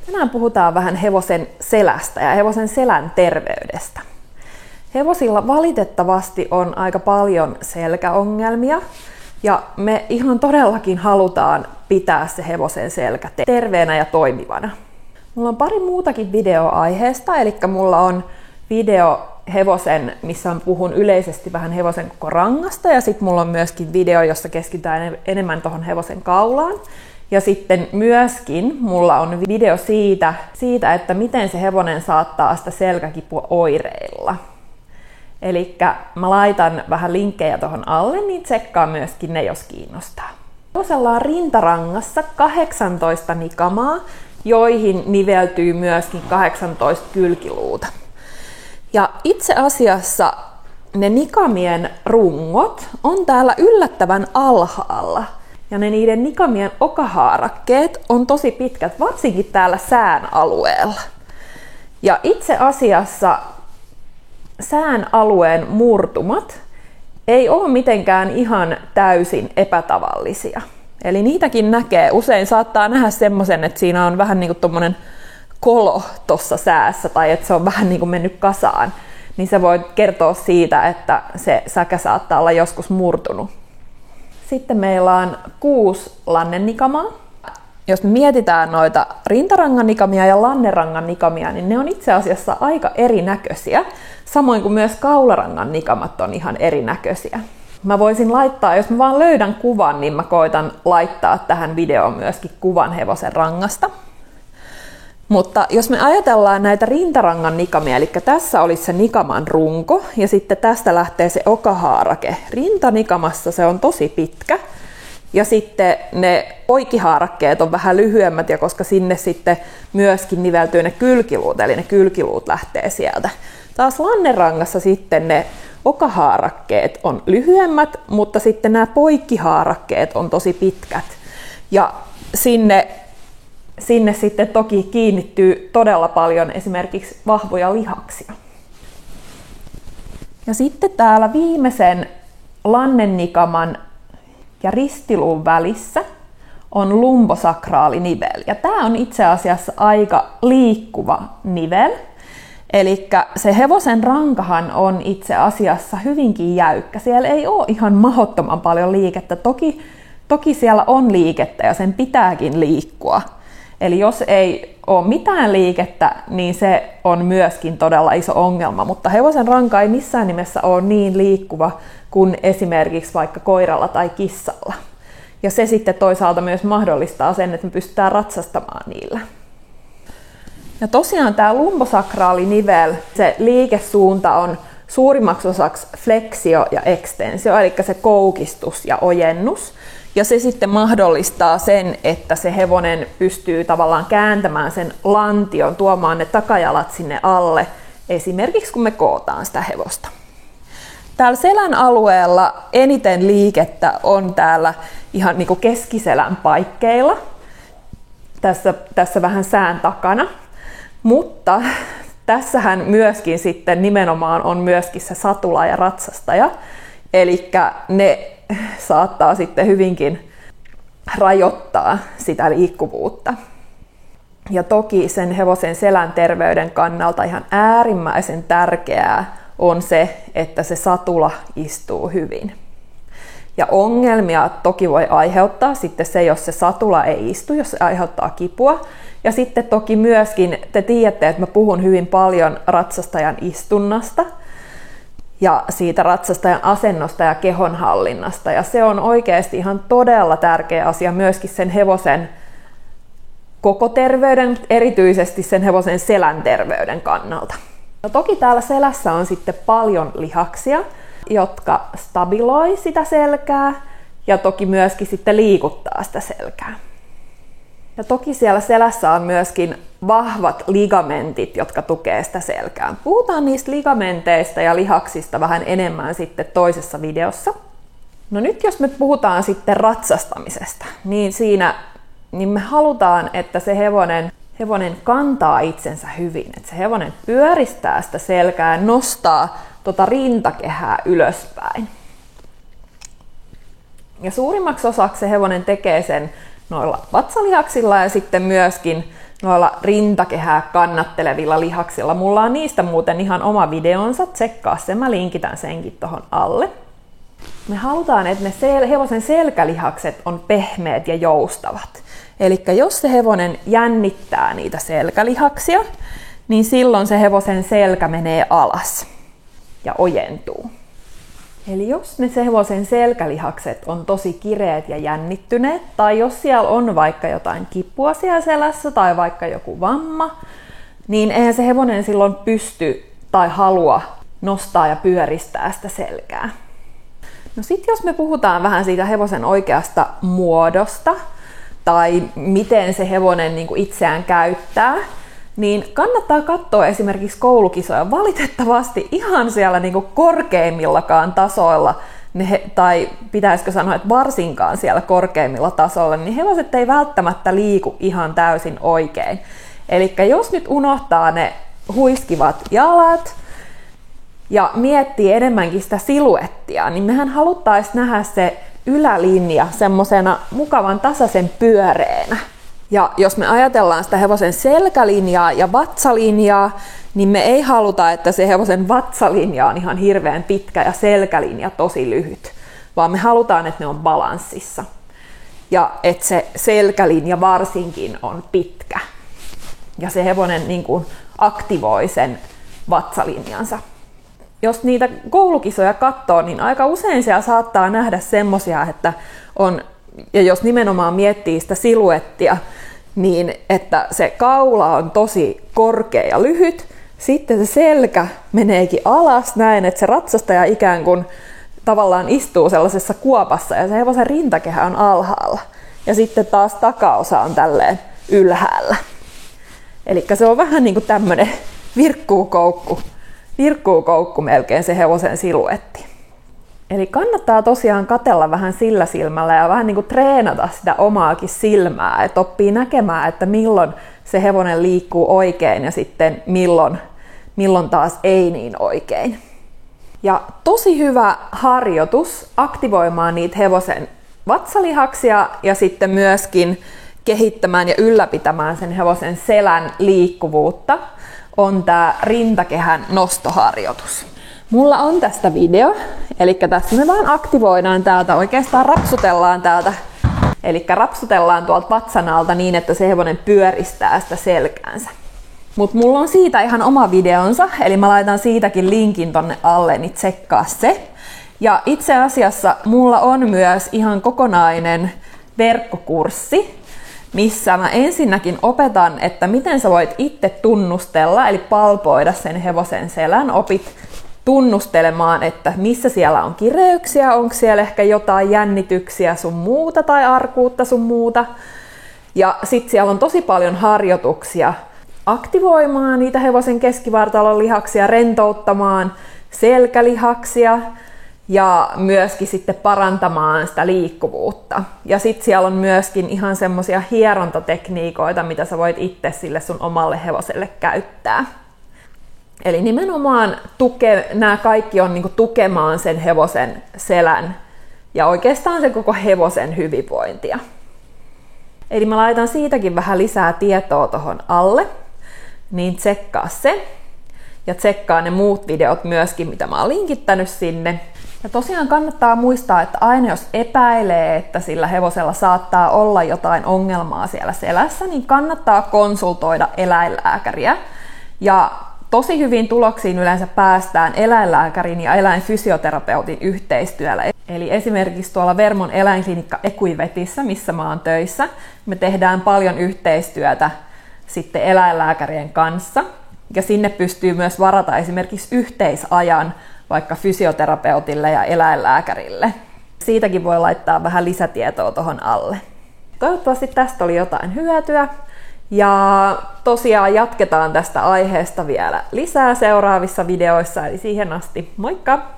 Tänään puhutaan vähän hevosen selästä ja hevosen selän terveydestä. Hevosilla valitettavasti on aika paljon selkäongelmia ja me ihan todellakin halutaan pitää se hevosen selkä terveenä ja toimivana. Mulla on pari muutakin videoaiheesta, eli mulla on video hevosen, missä puhun yleisesti vähän hevosen koko rangasta, ja sitten mulla on myöskin video, jossa keskitytään enemmän tuohon hevosen kaulaan. Ja sitten myöskin mulla on video siitä, että miten se hevonen saattaa sitä selkäkipua oireilla. Eli mä laitan vähän linkkejä tuohon alle, niin tsekkaa myöskin ne, jos kiinnostaa. Hevosella on rintarangassa 18 nikamaa, joihin niveltyy myöskin 18 kylkiluuta. Ja itse asiassa ne nikamien rungot on täällä yllättävän alhaalla. Ja niiden nikamien okahaarakkeet on tosi pitkät, varsinkin täällä sään alueella. Ja itse asiassa sään alueen murtumat ei ole mitenkään ihan täysin epätavallisia. Eli niitäkin näkee. Usein saattaa nähdä semmoisen, että siinä on vähän niin kuin tommonen kolo tuossa säässä tai että se on vähän niin kuin mennyt kasaan. Niin se voi kertoa siitä, että se säkä saattaa olla joskus murtunut. Sitten meillä on 6 lannennikamaa. Jos me mietitään noita rintarangan nikamia ja lannerangan nikamia, niin ne on itse asiassa aika erinäköisiä. Samoin kuin myös kaularangan nikamat on ihan erinäköisiä. Mä voisin laittaa, jos mä vaan löydän kuvan, niin mä koitan laittaa tähän videoon myöskin kuvan hevosen rangasta. Mutta jos me ajatellaan näitä rintarangan nikamia, eli tässä olisi se nikaman runko ja sitten tästä lähtee se okahaarake. Rintanikamassa se on tosi pitkä ja sitten ne poikihaarakkeet on vähän lyhyemmät, ja koska sinne sitten myöskin niveltyy ne kylkiluut, eli ne kylkiluut lähtee sieltä. Taas lannerangassa sitten ne okahaarakkeet on lyhyemmät, mutta sitten nämä poikkihaarakkeet on tosi pitkät. Ja sinne sitten toki kiinnittyy todella paljon esimerkiksi vahvoja lihaksia. Ja sitten täällä viimeisen lannennikaman ja ristiluun välissä on lumbosakraalinivel. Ja tämä on itse asiassa aika liikkuva nivel. Eli se hevosen rankahan on itse asiassa hyvinkin jäykkä. Siellä ei ole ihan mahdottoman paljon liikettä. Toki siellä on liikettä ja sen pitääkin liikkua. Eli jos ei ole mitään liikettä, niin se on myöskin todella iso ongelma. Mutta hevosen ranka ei missään nimessä ole niin liikkuva kuin esimerkiksi vaikka koiralla tai kissalla. Ja se sitten toisaalta myös mahdollistaa sen, että me pystytään ratsastamaan niillä. Ja tosiaan tämä lumbosakraalinivel, se liikesuunta on suurimmaksi osaksi fleksio ja ekstensio, eli se koukistus ja ojennus. Ja se sitten mahdollistaa sen, että se hevonen pystyy tavallaan kääntämään sen lantion, tuomaan ne takajalat sinne alle, esimerkiksi kun me kootaan sitä hevosta. Täällä selän alueella eniten liikettä on täällä ihan niin kuin keskiselän paikkeilla, tässä vähän sään takana. Mutta tässähän myöskin sitten nimenomaan on myöskin se satula ja ratsastaja, eli ne saattaa sitten hyvinkin rajoittaa sitä liikkuvuutta. Ja toki sen hevosen selän terveyden kannalta ihan äärimmäisen tärkeää on se, että se satula istuu hyvin. Ja ongelmia toki voi aiheuttaa sitten se, jos se satula ei istu, jos se aiheuttaa kipua. Ja sitten toki myöskin, te tiedätte, että mä puhun hyvin paljon ratsastajan istunnasta ja siitä ratsastajan asennosta ja kehonhallinnasta. Ja se on oikeasti ihan todella tärkeä asia myöskin sen hevosen koko terveyden, erityisesti sen hevosen selän terveyden kannalta. No toki täällä selässä on sitten paljon lihaksia, jotka stabiloi sitä selkää ja toki myöskin sitten liikuttaa sitä selkää. Ja toki siellä selässä on myöskin vahvat ligamentit, jotka tukee sitä selkää. Puhutaan niistä ligamenteista ja lihaksista vähän enemmän sitten toisessa videossa. No nyt jos me puhutaan sitten ratsastamisesta, niin me halutaan, että se hevonen kantaa itsensä hyvin. Että se hevonen pyöristää sitä selkää ja nostaa rintakehää ylöspäin. Ja suurimmaksi osaksi se hevonen tekee sen noilla vatsalihaksilla ja sitten myöskin noilla rintakehää kannattelevilla lihaksilla. Mulla on niistä muuten ihan oma videonsa, tsekkaa se, mä linkitän senkin tohon alle. Me halutaan, että ne hevosen selkälihakset on pehmeät ja joustavat. Eli jos se hevonen jännittää niitä selkälihaksia, niin silloin se hevosen selkä menee alas ja ojentuu. Eli jos ne hevosen selkälihakset on tosi kireet ja jännittyneet, tai jos siellä on vaikka jotain kipua siellä selässä tai vaikka joku vamma, niin eihän se hevonen silloin pysty tai halua nostaa ja pyöristää sitä selkää. No sitten jos me puhutaan vähän siitä hevosen oikeasta muodosta, tai miten se hevonen niin kuin itseään käyttää, niin kannattaa katsoa esimerkiksi koulukisoja. Valitettavasti ihan siellä niin kuin korkeimmillakaan tasoilla, tai pitäisikö sanoa, että varsinkaan siellä korkeimmilla tasoilla, niin hevoset ei välttämättä liiku ihan täysin oikein. Eli jos nyt unohtaa ne huiskivat jalat ja miettii enemmänkin sitä siluettia, niin mehän haluttaisiin nähdä se ylälinja semmosena mukavan tasaisen pyöreänä. Ja jos me ajatellaan sitä hevosen selkälinjaa ja vatsalinjaa, niin me ei haluta, että se hevosen vatsalinja on ihan hirveän pitkä ja selkälinja tosi lyhyt, vaan me halutaan, että ne on balanssissa. Ja että se selkälinja varsinkin on pitkä. Ja se hevonen niin kuin aktivoi sen vatsalinjansa. Jos niitä koulukisoja katsoo, niin aika usein siellä saattaa nähdä semmosia, että on, ja jos nimenomaan miettii sitä siluettia, niin että se kaula on tosi korkea ja lyhyt, sitten se selkä meneekin alas näin, että se ratsastaja ikään kuin tavallaan istuu sellaisessa kuopassa ja se hevosen rintakehä on alhaalla. Ja sitten taas takaosa on ylhäällä. Eli se on vähän niin kuin tämmöinen virkkuukoukku melkein se hevosen siluetti. Eli kannattaa tosiaan katsella vähän sillä silmällä ja vähän niin kuin treenata sitä omaakin silmää, että oppii näkemään, että milloin se hevonen liikkuu oikein ja sitten milloin taas ei niin oikein. Ja tosi hyvä harjoitus aktivoimaan niitä hevosen vatsalihaksia ja sitten myöskin kehittämään ja ylläpitämään sen hevosen selän liikkuvuutta on tämä rintakehän nostoharjoitus. Mulla on tästä video, eli tässä me vaan aktivoidaan täältä, oikeastaan rapsutellaan täältä, eli rapsutellaan tuolta vatsan alta niin, että se hevonen pyöristää sitä selkäänsä. Mutta mulla on siitä ihan oma videonsa, eli mä laitan siitäkin linkin tonne alle, niin tsekkaa se. Ja itse asiassa mulla on myös ihan kokonainen verkkokurssi, missä mä ensinnäkin opetan, että miten sä voit itse tunnustella, eli palpoida sen hevosen selän. Opit tunnustelemaan, että missä siellä on kireyksiä, onko siellä ehkä jotain jännityksiä sun muuta tai arkuutta sun muuta. Ja sitten siellä on tosi paljon harjoituksia aktivoimaan niitä hevosen keskivartalon lihaksia, rentouttamaan selkälihaksia ja myöskin sitten parantamaan sitä liikkuvuutta. Ja sitten siellä on myöskin ihan semmoisia hierontatekniikoita, mitä sä voit itse sille sun omalle hevoselle käyttää. Eli nimenomaan nämä kaikki on niinku tukemaan sen hevosen selän ja oikeastaan sen koko hevosen hyvinvointia. Eli mä laitan siitäkin vähän lisää tietoa tohon alle, niin tsekkaa se. Ja tsekkaa ne muut videot myöskin, mitä mä oon linkittänyt sinne. Ja tosiaan kannattaa muistaa, että aina jos epäilee, että sillä hevosella saattaa olla jotain ongelmaa siellä selässä, niin kannattaa konsultoida eläinlääkäriä. Ja tosi hyvin tuloksiin yleensä päästään eläinlääkärin ja eläinfysioterapeutin yhteistyöllä. Eli esimerkiksi tuolla Vermon eläinklinikka Equivetissä, missä mä oon töissä, me tehdään paljon yhteistyötä sitten eläinlääkärien kanssa. Ja sinne pystyy myös varata esimerkiksi yhteisajan vaikka fysioterapeutille ja eläinlääkärille. Siitäkin voi laittaa vähän lisätietoa tuohon alle. Toivottavasti tästä oli jotain hyötyä. Ja tosiaan jatketaan tästä aiheesta vielä lisää seuraavissa videoissa, eli siihen asti moikka!